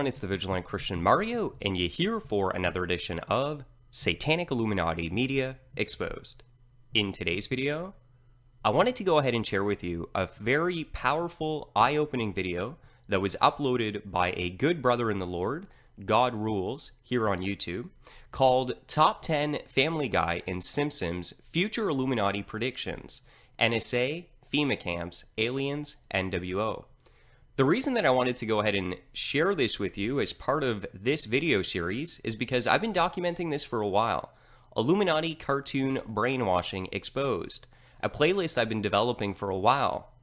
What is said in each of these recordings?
everyone, it's the Vigilant Christian Mario, and you're here for another edition of Satanic Illuminati Media Exposed. In today's video, I wanted to go ahead and share with you a very powerful, eye-opening video that was uploaded by a good brother in the Lord, God Rules, here on YouTube, called Top 10 Family Guy and SIMPSONS Future Illuminati Predictions, NSA, FEMA Camps, Aliens, NWO. The reason that I wanted to go ahead and share this with you as part of this video series is because I've been documenting this for a while. Illuminati Cartoon Brainwashing Exposed, a playlist I've been developing for a while,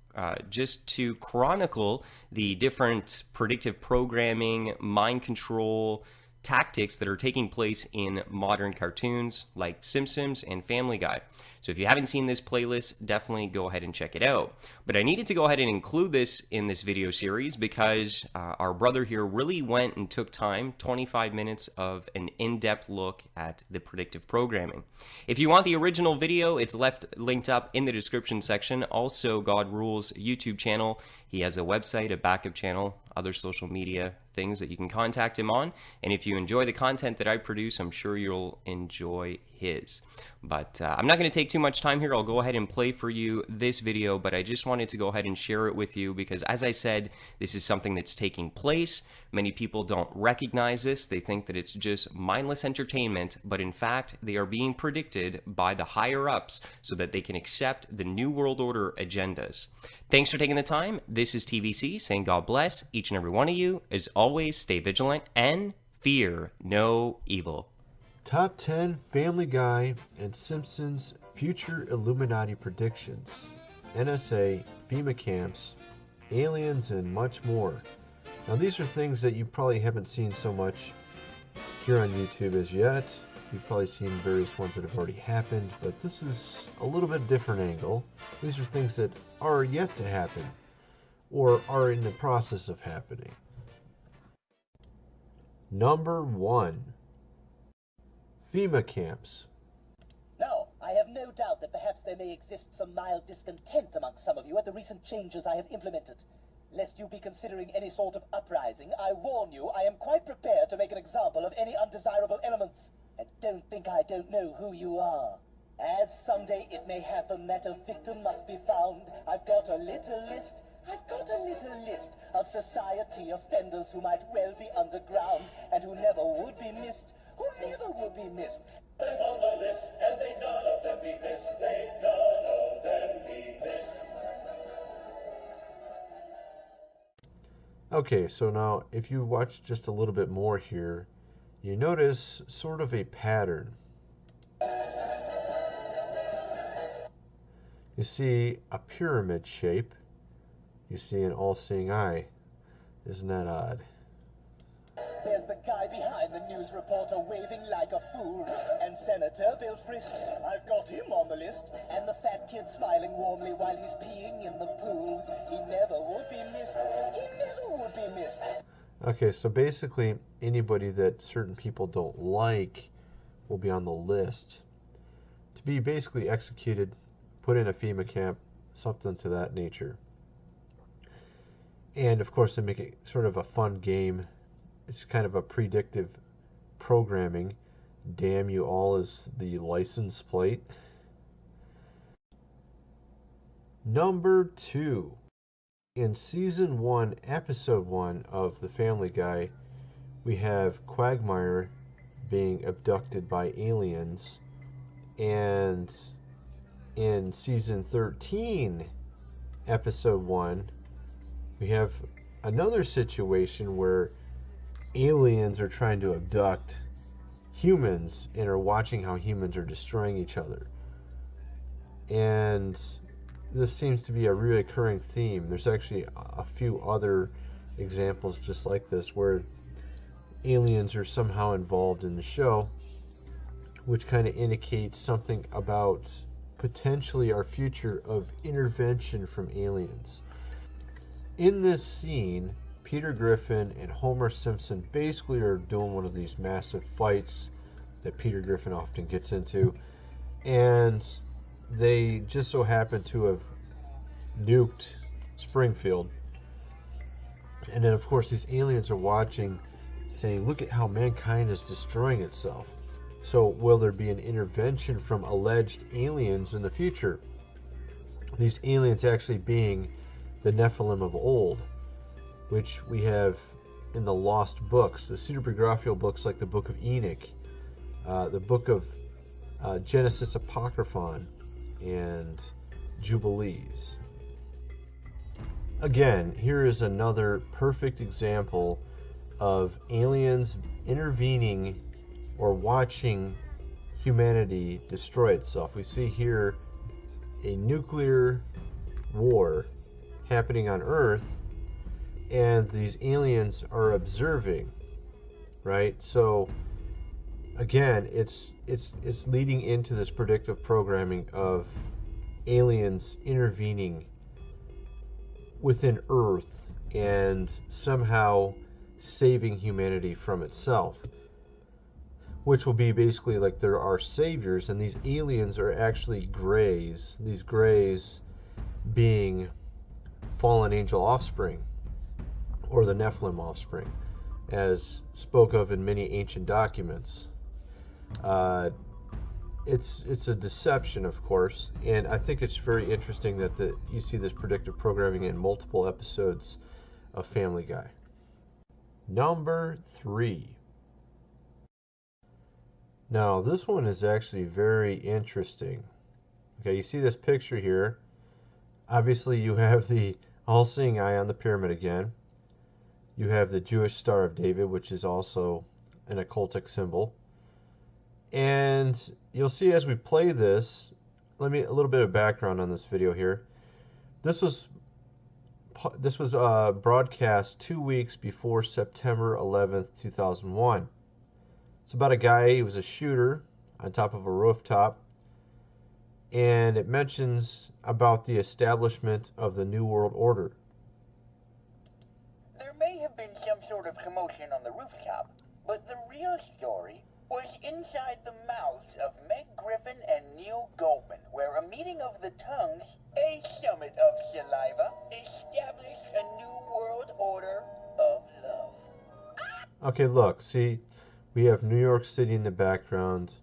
just to chronicle the different predictive programming, mind control tactics that are taking place in modern cartoons like Simpsons and Family Guy. So if you haven't seen this playlist, definitely go ahead and check it out. But I needed to go ahead and include this in this video series because our brother here really went and took time, 25 minutes of an in-depth look at the predictive programming. If you want the original video, it's linked up in the description section. Also, God Rules YouTube channel. He has a website, a backup channel, other social media things that you can contact him on. And if you enjoy the content that I produce, I'm sure you'll enjoy his. But I'm not going to take too much time here. I'll go ahead and play for you this video, but I just wanted to go ahead and share it with you because, as I said, this is something that's taking place. Many people don't recognize this. They think that it's just mindless entertainment, but in fact, they are being predicted by the higher-ups so that they can accept the New World Order agendas. Thanks for taking the time. This is TVC saying God bless each and every one of you. As always, stay vigilant and fear no evil. Top 10 Family Guy and Simpsons Future Illuminati Predictions, NSA, FEMA Camps, Aliens, and much more. Now these are things that you probably haven't seen so much here on YouTube as yet. You've probably seen various ones that have already happened, but this is a little bit different angle. These are things that are yet to happen or are in the process of happening. Number 1. FEMA Camps. Now, I have no doubt that perhaps there may exist some mild discontent amongst some of you at the recent changes I have implemented. Lest you be considering any sort of uprising, I warn you I am quite prepared to make an example of any undesirable elements. And don't think I don't know who you are. As someday it may happen that a victim must be found, I've got a little list of society offenders who might well be underground and who never would be missed. They on the list, and they none of them be missed. They none of them be missed. Okay, so now if you watch just a little bit more here, you notice sort of a pattern. You see a pyramid shape. You see an all-seeing eye. Isn't that odd? There's the guy behind the news reporter waving like a fool. And Senator Bill Frisk, I've got him on the list. And the fat kid smiling warmly while he's peeing in the pool. He never would be missed. He never would be missed. Okay, so basically anybody that certain people don't like will be on the list to be basically executed, put in a FEMA camp, something to that nature. And of course they make it sort of a fun game. It's kind of a predictive programming. Damn you all is the license plate. Number 2. In Season 1, Episode 1 of The Family Guy, we have Quagmire being abducted by aliens. And in Season 13, Episode 1, we have another situation where aliens are trying to abduct humans and are watching how humans are destroying each other. And this seems to be a recurring theme. There's actually a few other examples just like this where aliens are somehow involved in the show, which kind of indicates something about potentially our future of intervention from aliens. In this scene, Peter Griffin and Homer Simpson basically are doing one of these massive fights that Peter Griffin often gets into, and they just so happen to have nuked Springfield. And then of course these aliens are watching saying, look at how mankind is destroying itself. So will there be an intervention from alleged aliens in the future? These aliens actually being the Nephilim of old, which we have in the lost books, the pseudepigraphical books like the Book of Enoch, the Book of Genesis Apocryphon, and Jubilees. Again, here is another perfect example of aliens intervening or watching humanity destroy itself. We see here a nuclear war happening on Earth, and these aliens are observing, right? So again, it's leading into this predictive programming of aliens intervening within Earth and somehow saving humanity from itself, which will be basically like there are saviors, and these aliens are actually grays, these grays being fallen angel offspring, or the Nephilim offspring, as spoke of in many ancient documents. It's a deception, of course, and I think it's very interesting that you see this predictive programming in multiple episodes of Family Guy. Number 3. Now, this one is actually very interesting. Okay, you see this picture here. Obviously, you have the all-seeing eye on the pyramid again. You have the Jewish Star of David, which is also an occultic symbol. And you'll see as we play this, a little bit of background on this video here. This was broadcast 2 weeks before September 11th, 2001. It's about a guy, he was a shooter on top of a rooftop, and it mentions about the establishment of the New World Order. There may have been some sort of commotion on the rooftop, but the real story was inside the mouths of Meg Griffin and Neil Goldman, where a meeting of the tongues, a summit of saliva, established a new world order of love. Okay, look, see, we have New York City in the background.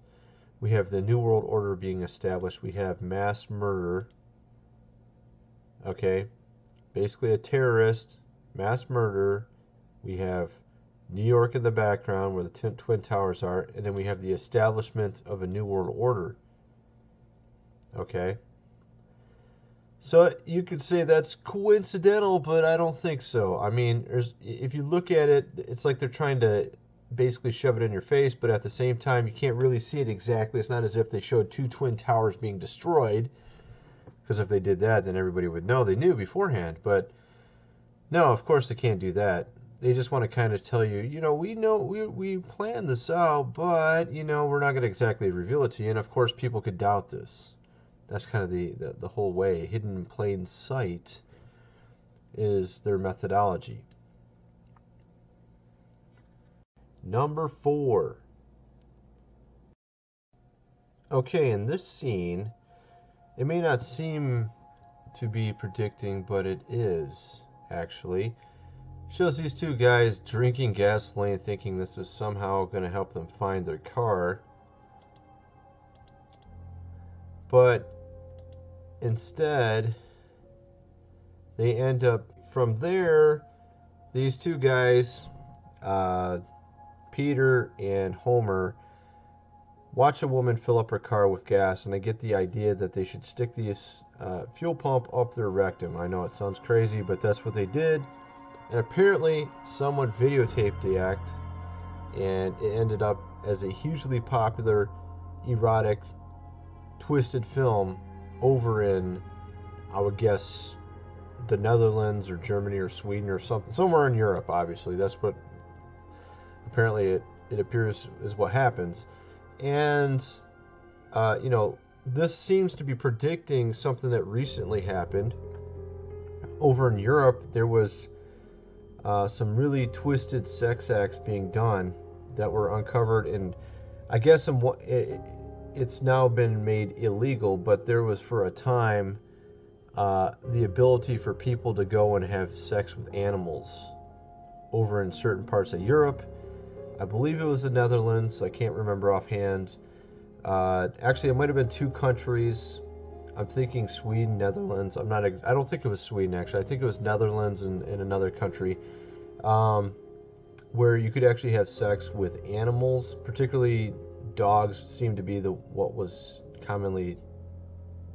We have the New World Order being established. We have mass murder. Okay, basically a terrorist, mass murder. We have New York in the background where the Twin Towers are, and then we have the establishment of a New World Order. Okay. So you could say that's coincidental, but I don't think so. I mean, if you look at it, it's like they're trying to basically shove it in your face, but at the same time, you can't really see it exactly. It's not as if they showed 2 Twin Towers being destroyed, because if they did that, then everybody would know. They knew beforehand, but no, of course they can't do that. They just want to kind of tell you, we planned this out, but, we're not going to exactly reveal it to you. And, of course, people could doubt this. That's kind of the whole way. Hidden in plain sight is their methodology. Number 4. Okay, in this scene, it may not seem to be predicting, but it is, actually. Shows these 2 guys drinking gasoline, thinking this is somehow going to help them find their car. But instead, they end up, from there, these 2 guys, Peter and Homer, watch a woman fill up her car with gas, and they get the idea that they should stick this fuel pump up their rectum. I know it sounds crazy, but that's what they did. And apparently someone videotaped the act, and it ended up as a hugely popular, erotic, twisted film over in, I would guess, the Netherlands or Germany or Sweden or something. Somewhere in Europe, obviously. That's what, apparently it appears is what happens. And, this seems to be predicting something that recently happened. Over in Europe, there was some really twisted sex acts being done that were uncovered, and I guess it's now been made illegal, but there was for a time the ability for people to go and have sex with animals over in certain parts of Europe, I believe it was the Netherlands. I can't remember offhand. Actually, it might have been two countries. I'm thinking Sweden, Netherlands. I don't think it was Sweden, actually. I think it was Netherlands and another country, where you could actually have sex with animals. Particularly dogs seemed to be what was commonly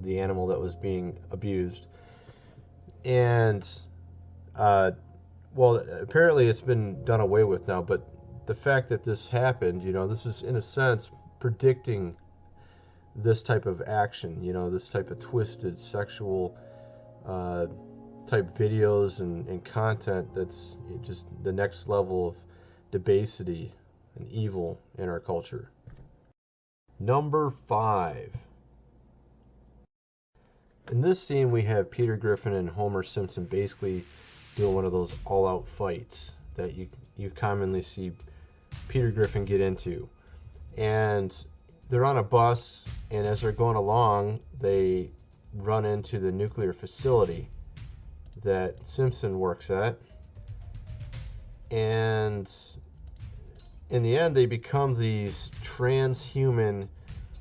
the animal that was being abused. And well, apparently it's been done away with now, but the fact that this happened, this is in a sense predicting this type of action, this type of twisted sexual type videos and content that's just the next level of debasity and evil in our culture. Number 5. In this scene, we have Peter Griffin and Homer Simpson basically doing one of those all-out fights that you commonly see Peter Griffin get into. And they're on a bus, and as they're going along, they run into the nuclear facility that Simpson works at. And in the end, they become these transhuman,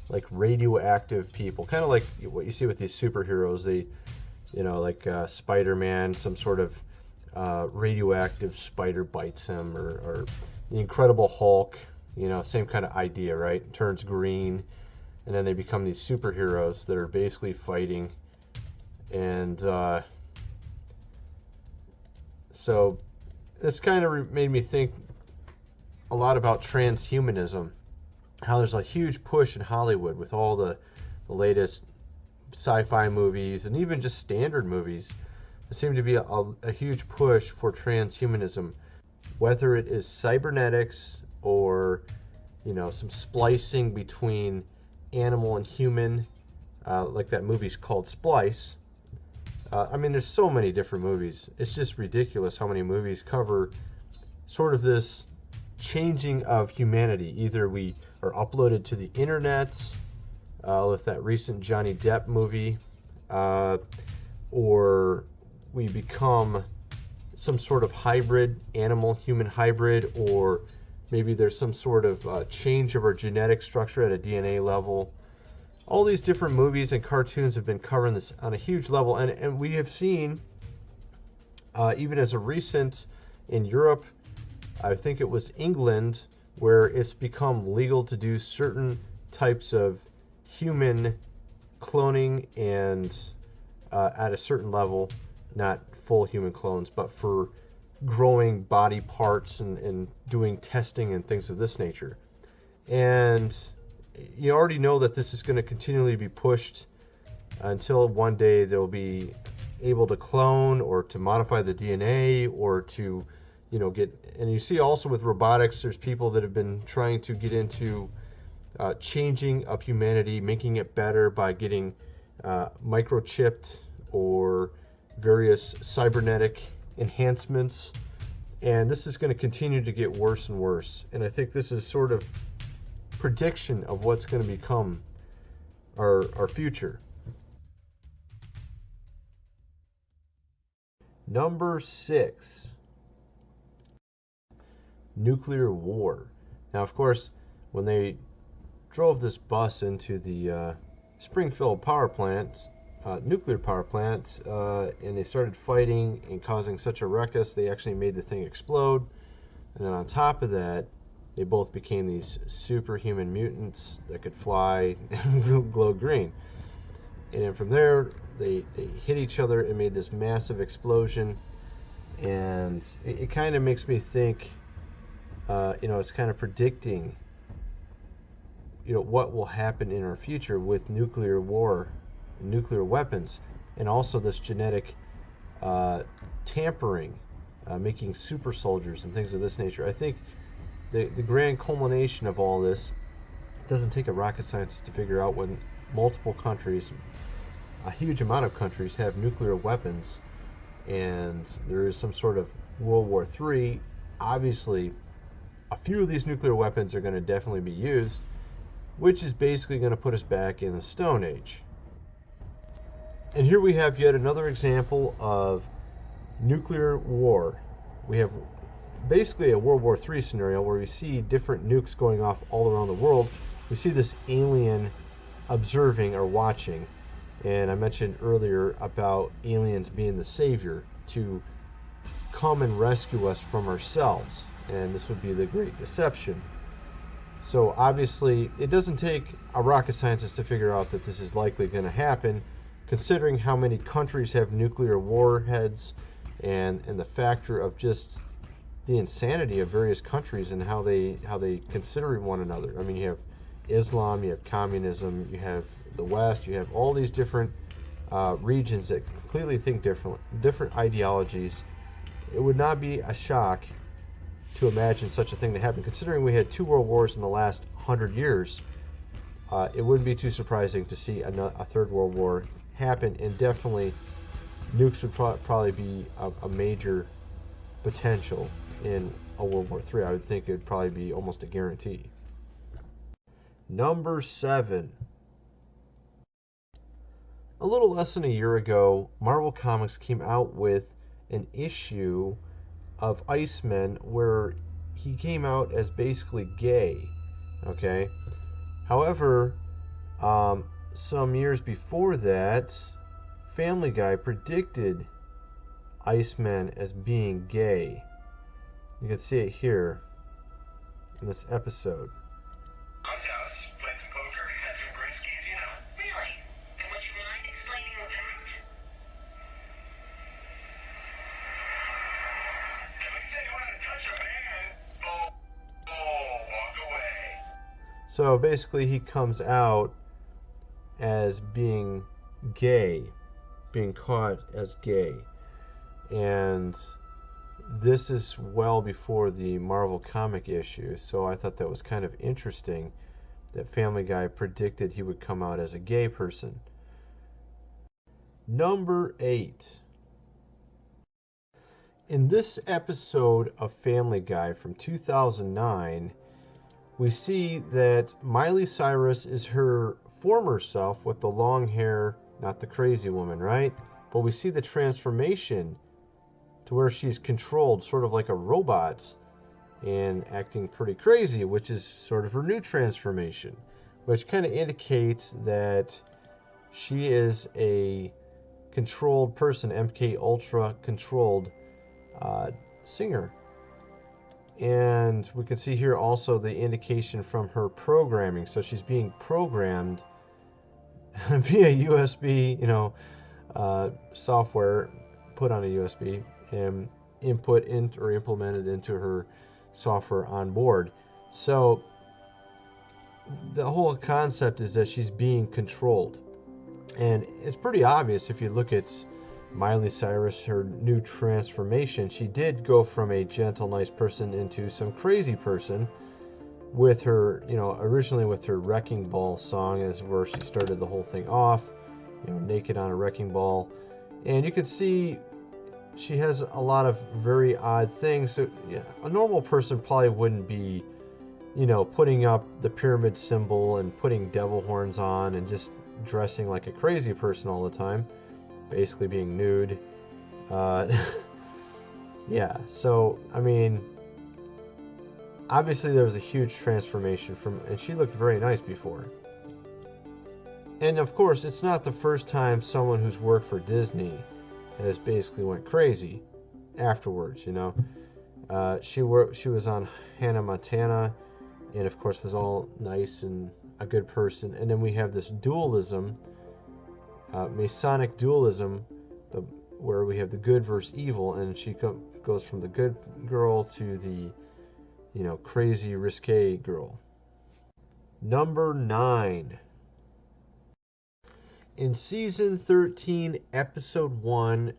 like radioactive people, kind of like what you see with these superheroes. They, like Spider-Man, some sort of radioactive spider bites him, or the Incredible Hulk, same kind of idea, right? Turns green, and then they become these superheroes that are basically fighting. And so this kind of made me think a lot about transhumanism, how there's a huge push in Hollywood with all the latest sci-fi movies and even just standard movies. There seems to be a huge push for transhumanism, whether it is cybernetics or some splicing between animal and human, like that movie's called Splice. There's so many different movies. It's just ridiculous how many movies cover sort of this changing of humanity. Either we are uploaded to the internet, with that recent Johnny Depp movie, or we become some sort of hybrid, animal-human hybrid, or maybe there's some sort of change of our genetic structure at a DNA level. All these different movies and cartoons have been covering this on a huge level, and we have seen, even as a recent in Europe, I think it was England, where it's become legal to do certain types of human cloning, and at a certain level, not full human clones, but for growing body parts and doing testing and things of this nature. And you already know that this is going to continually be pushed until one day they'll be able to clone or to modify the DNA or to, and you see also with robotics, there's people that have been trying to get into changing of humanity, making it better by getting microchipped or various cybernetic enhancements. And this is going to continue to get worse and worse. And I think this is sort of prediction of what's going to become our future. Number 6. Nuclear war. Now, of course, when they drove this bus into the Springfield power plant, nuclear power plant, and they started fighting and causing such a ruckus, they actually made the thing explode. And then on top of that, they both became these superhuman mutants that could fly and glow green. And then from there, they hit each other and made this massive explosion. And it kind of makes me think, it's kind of predicting, what will happen in our future with nuclear war, nuclear weapons, and also this genetic tampering, making super soldiers and things of this nature. I think the grand culmination of all this doesn't take a rocket scientist to figure out when multiple countries, a huge amount of countries, have nuclear weapons, and there is some sort of World War III. Obviously, a few of these nuclear weapons are going to definitely be used, which is basically going to put us back in the Stone Age. And here we have yet another example of nuclear war. We have basically a World War III scenario where we see different nukes going off all around the world. We see this alien observing or watching. And I mentioned earlier about aliens being the savior to come and rescue us from ourselves. And this would be the Great Deception. So obviously, it doesn't take a rocket scientist to figure out that this is likely going to happen, considering how many countries have nuclear warheads and the factor of just the insanity of various countries and how they consider one another. I mean, you have Islam, you have communism, you have the West, you have all these different regions that completely think different ideologies. It would not be a shock to imagine such a thing to happen. Considering we had 2 world wars in the last 100 years, it wouldn't be too surprising to see a third world war happen, and definitely nukes would probably be a major potential in a World War III. I would think it would probably be almost a guarantee. Number 7. A little less than a year ago, Marvel Comics came out with an issue of Iceman where he came out as basically gay. Okay? However, some years before that, Family Guy predicted Iceman as being gay. You can see it here in this episode. Mom's house, played some poker, had some brewskis, you know. Really? And would you mind explaining that? If we say you wanted to touch a man, walk away. So basically, he comes out as being gay, being caught as gay. And this is well before the Marvel comic issue, so I thought that was kind of interesting that Family Guy predicted he would come out as a gay person. Number 8. In this episode of Family Guy from 2009, we see that Miley Cyrus is her former self with the long hair, not the crazy woman, right? But we see the transformation to where she's controlled sort of like a robot and acting pretty crazy, which is sort of her new transformation, which kind of indicates that she is a controlled person, MK Ultra controlled singer. And we can see here also the indication from her programming. So she's being programmed via USB, software put on a USB and input or implemented into her software on board. So the whole concept is that she's being controlled. And it's pretty obvious if you look at Miley Cyrus, her new transformation. She did go from a gentle, nice person into some crazy person with her, originally with her Wrecking Ball song is where she started the whole thing off, naked on a wrecking ball. And you can see she has a lot of very odd things. So a normal person probably wouldn't be, putting up the pyramid symbol and putting devil horns on and just dressing like a crazy person all the time, basically being nude. Yeah, so, I mean, obviously there was a huge transformation and she looked very nice before. And of course, it's not the first time someone who's worked for Disney has basically went crazy afterwards, She was on Hannah Montana, and of course was all nice and a good person. And then we have this dualism, Masonic dualism, where we have the good versus evil, and she goes from the good girl to the, crazy, risque girl. Number 9. In season 13, episode 1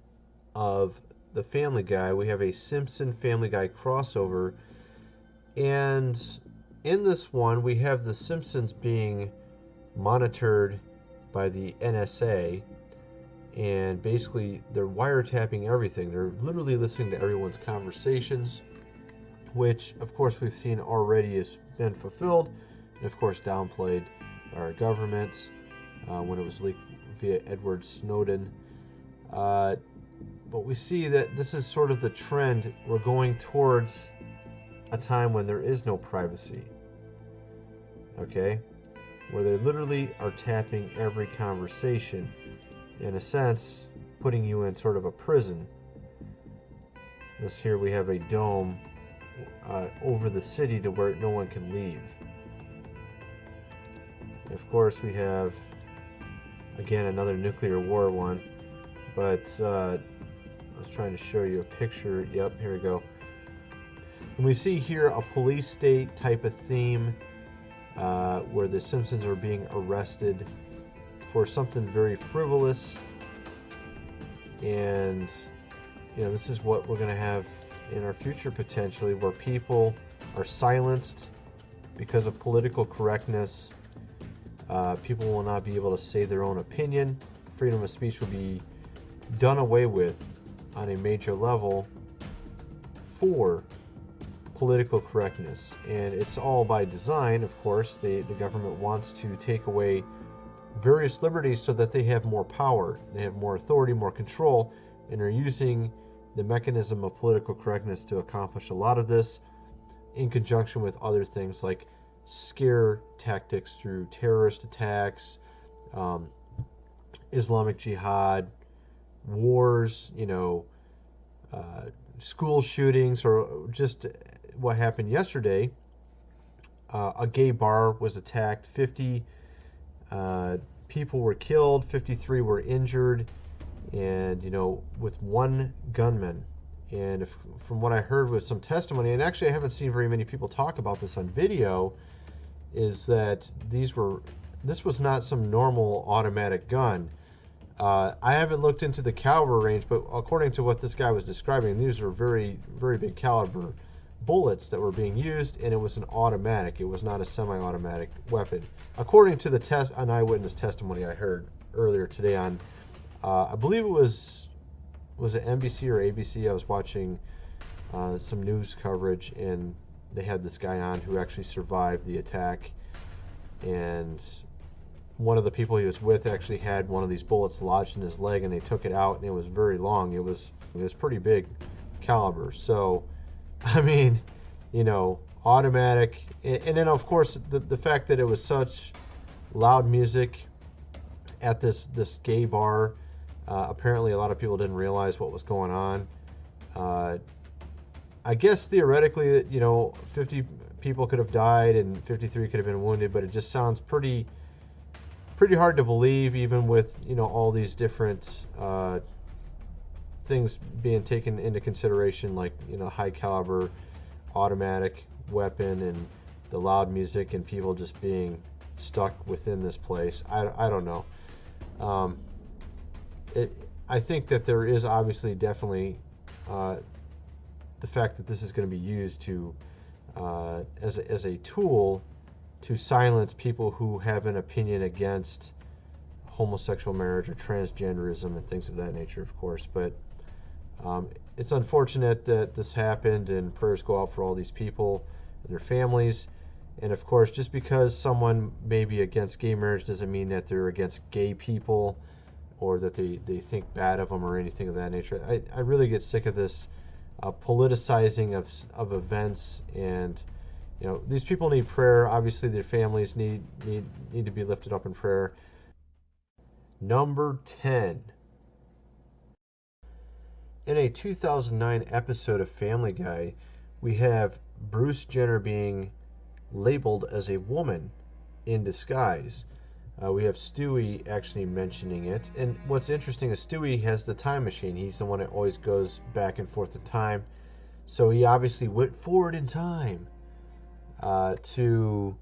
of The Family Guy, we have a Simpson Family Guy crossover, and in this one, we have the Simpsons being monitored by the NSA, and basically they're wiretapping everything. They're literally listening to everyone's conversations, which of course we've seen already has been fulfilled, and of course downplayed by our government when it was leaked via Edward Snowden. But we see that this is sort of the trend. We're going towards a time when there is no privacy. Okay? Where they literally are tapping every conversation. In a sense, putting you in sort of a prison. This here we have a dome over the city to where no one can leave. Of course, we have, again, another nuclear war one. But I was trying to show you a picture. Yep, here we go. And we see here a police state type of theme where the Simpsons are being arrested for something very frivolous. And, you know, this is what we're going to have in our future potentially, where people are silenced because of political correctness. People will not be able to say their own opinion. Freedom of speech will be done away with on a major level for political correctness. And it's all by design, of course. The government wants to take away various liberties so that they have more power, they have more authority, more control, and are using the mechanism of political correctness to accomplish a lot of this, in conjunction with other things like scare tactics through terrorist attacks, Islamic Jihad, wars, you know, school shootings, or just what happened yesterday. A gay bar was attacked. 50 people were killed, 53 were injured, and, you know, with one gunman. And from what I heard with some testimony, and actually I haven't seen very many people talk about this on video, is that this was not some normal automatic gun. I haven't looked into the caliber range, but according to what this guy was describing, these were very, very big caliber bullets that were being used, and it was an automatic. It was not a semi-automatic weapon, according to an eyewitness testimony I heard earlier today on, I believe it was it NBC or ABC? I was watching some news coverage, and they had this guy on who actually survived the attack, and one of the people he was with actually had one of these bullets lodged in his leg, and they took it out, and it was very long. It was pretty big caliber. So, I mean, you know, automatic, and then of course the fact that it was such loud music at this gay bar. Apparently, a lot of people didn't realize what was going on. I guess theoretically, you know, 50 people could have died and 53 could have been wounded, but it just sounds pretty hard to believe, even with, you know, all these different things being taken into consideration, like, you know, high caliber automatic weapon and the loud music and people just being stuck within this place. I don't know. I think that there is obviously definitely the fact that this is going to be used to as a tool to silence people who have an opinion against homosexual marriage or transgenderism and things of that nature, of course. But it's unfortunate that this happened, and prayers go out for all these people and their families. And of course, just because someone may be against gay marriage doesn't mean that they're against gay people or that they think bad of them or anything of that nature. I really get sick of this politicizing of events, and, you know, these people need prayer. Obviously, their families need to be lifted up in prayer. Number 10. In a 2009 episode of Family Guy, we have Bruce Jenner being labeled as a woman in disguise. We have Stewie actually mentioning it. And what's interesting is Stewie has the time machine. He's the one that always goes back and forth in time. So he obviously went forward in time to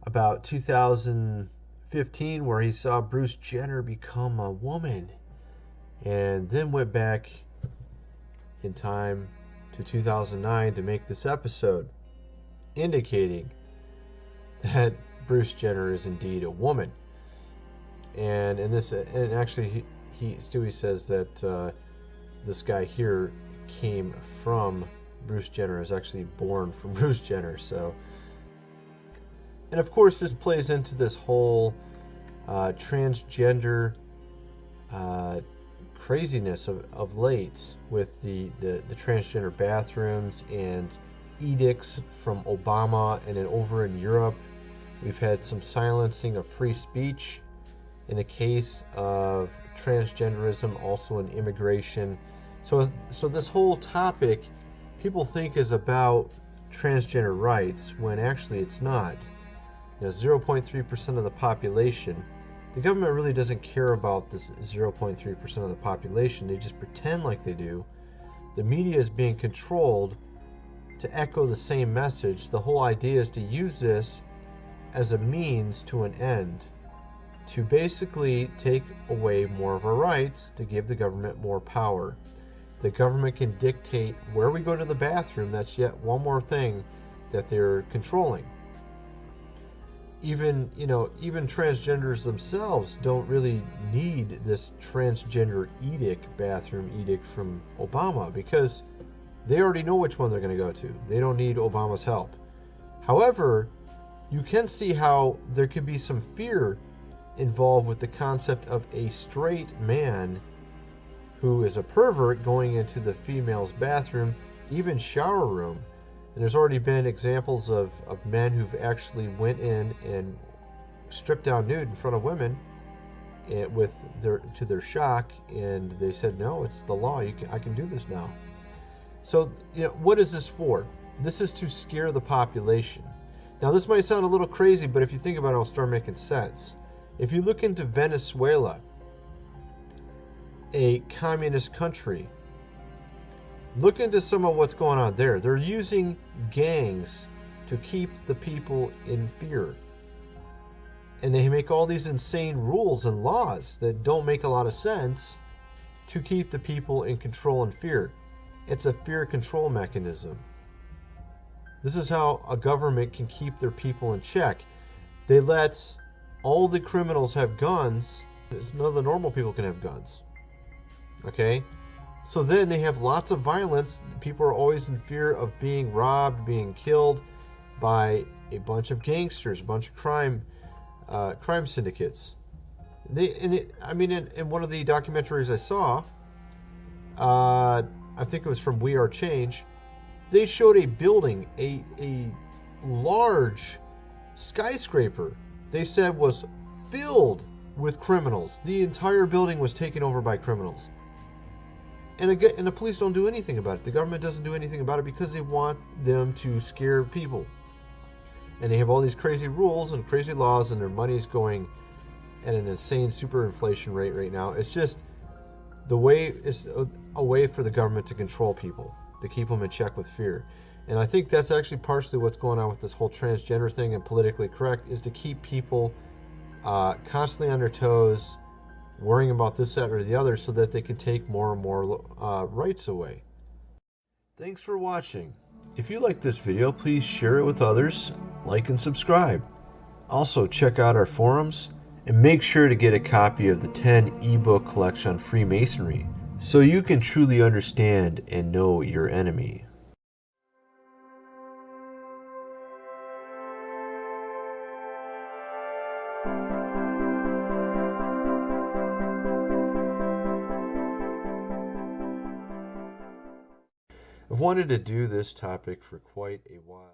about 2015, where he saw Bruce Jenner become a woman, and then went back in time to 2009 to make this episode, indicating that Bruce Jenner is indeed a woman. And in this, and actually, Stewie says that this guy here came from Bruce Jenner, is actually born from Bruce Jenner. So, and of course, this plays into this whole transgender craziness of late with the transgender bathrooms and edicts from Obama, and then over in Europe we've had some silencing of free speech in the case of transgenderism, also in immigration. So this whole topic people think is about transgender rights when actually it's not. 0.3% of the population. The government really doesn't care about this 0.3% of the population. They just pretend like they do. The media is being controlled to echo the same message. The whole idea is to use this as a means to an end, to basically take away more of our rights, to give the government more power. The government can dictate where we go to the bathroom. That's yet one more thing that they're controlling. Even transgenders themselves don't really need this transgender bathroom edict from Obama, because they already know which one they're going to go to. They don't need Obama's help. However, you can see how there could be some fear involved with the concept of a straight man who is a pervert going into the female's bathroom, even shower room. And there's already been examples of men who've actually went in and stripped down nude in front of women, to their shock, and they said, no, it's the law. I can do this now. So, what is this for? This is to scare the population. Now, this might sound a little crazy, but if you think about it, it'll start making sense. If you look into Venezuela, a communist country, look into some of what's going on there. They're using gangs to keep the people in fear. And they make all these insane rules and laws that don't make a lot of sense to keep the people in control and fear. It's a fear control mechanism. This is how a government can keep their people in check. They let all the criminals have guns. None of the normal people can have guns. Okay? So then they have lots of violence. People are always in fear of being robbed, being killed by a bunch of gangsters, a bunch of crime syndicates. In one of the documentaries I saw, I think it was from We Are Change, they showed a building, a large skyscraper, they said was filled with criminals. The entire building was taken over by criminals. And the police don't do anything about it. The government doesn't do anything about it because they want them to scare people. And they have all these crazy rules and crazy laws, and their money's going at an insane superinflation rate right now. It's just a way for the government to control people, to keep them in check with fear. And I think that's actually partially what's going on with this whole transgender thing and politically correct, is to keep people constantly on their toes, worrying about this, that, or the other, so that they can take more and more rights away. Thanks for watching. If you like this video, please share it with others, like and subscribe. Also, check out our forums, and make sure to get a copy of the 10 ebook collection on Freemasonry, so you can truly understand and know your enemy. I've wanted to do this topic for quite a while.